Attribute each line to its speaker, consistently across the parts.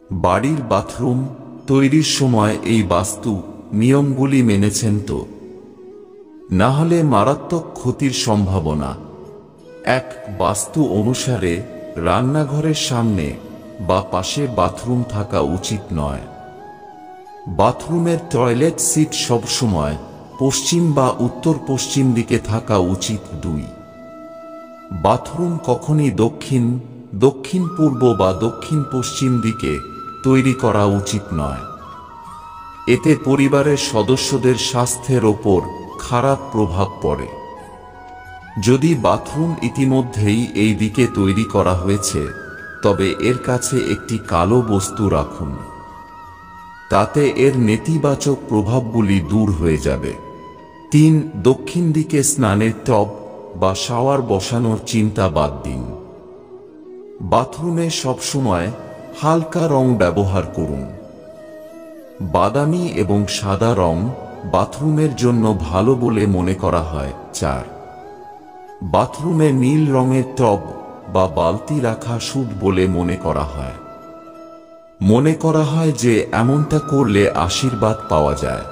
Speaker 1: বাড়ির বাথরুম তৈরির সময় এই বাস্তু নিয়মগুলি মেনেছেন তো? না হলে মারাত্মক ক্ষতির সম্ভাবনা। 1. বাস্তু অনুসারে রান্নাঘরের সামনে বা পাশে বাথরুম থাকা উচিত নয়। বাথরুমের টয়লেট সিট সবসময় পশ্চিম বা উত্তর পশ্চিম দিকে থাকা উচিত। 2. বাথরুম কখনই দক্ষিণ, দক্ষিণ পূর্ব বা দক্ষিণ পশ্চিম দিকে তৈরি করা উচিত নয়। এতে পরিবারের সদস্যদের স্বাস্থ্যের ওপর খারাপ প্রভাব পড়ে। যদি বাথরুম ইতিমধ্যেই এই দিকে তৈরি করা হয়েছে, তবে এর কাছে একটি কালো বস্তু রাখুন। তাতে এর নেতিবাচক প্রভাবগুলি দূর হয়ে যাবে। 3. দক্ষিণ দিকে স্নানের টব বা শাওয়ার বসানোর চিন্তা বাদ দিন। বাথরুমে সবসময় হালকা রং ব্যবহার করুন। বাদামি এবং সাদা রং বাথরুমের জন্য ভালো বলে মনে করা হয়। 4. বাথরুমে নীল রঙের টব বা বালতি রাখা শুভ বলে মনে করা হয়। মনে করা হয় যে এমনটা করলে আশীর্বাদ পাওয়া যায়।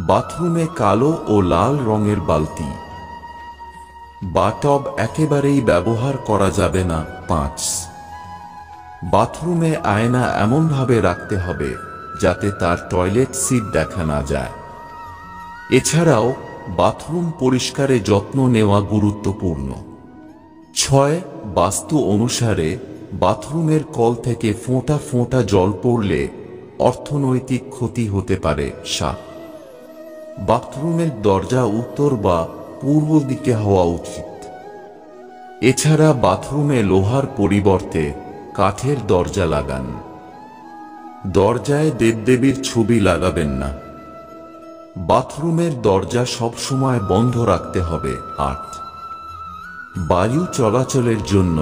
Speaker 1: বাথরুমে কালো ও লাল রঙের বালতি বা টব একেবারেই ব্যবহার করা যাবে না। 5. বাথরুমে আয়না এমনভাবে রাখতে হবে যাতে তার টয়লেট সিট দেখা না যায়। এছাড়াও বাথরুম পরিষ্কারে যত্ন নেওয়া গুরুত্বপূর্ণ। 6. বাস্তু অনুসারে বাথরুমের কল থেকে ফোঁটা ফোঁটা জল পড়লে অর্থনৈতিক ক্ষতি হতে পারে। 7. বাথরুমের দরজা উত্তর বা পূর্ব দিকে হওয়া উচিত। এছাড়া বাথরুমে লোহার পরিবর্তে কাঠের দরজা লাগান। দরজায় দেবদেবীর ছবি লাগাবেন না। বাথরুমের দরজা সবসময় বন্ধ রাখতে হবে। 8. বায়ু চলাচলের জন্য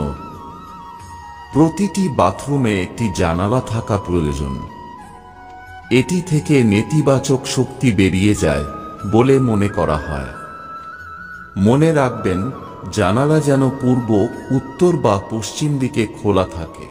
Speaker 1: প্রতিটি বাথরুমে একটি জানালা থাকা প্রয়োজন। এটি থেকে নেতিবাচক শক্তি বেরিয়ে যায় বলে মনে করা হয়। মনে রাখবেন, জানালা যেন পূর্ব, উত্তর বা পশ্চিম দিকে খোলা থাকে।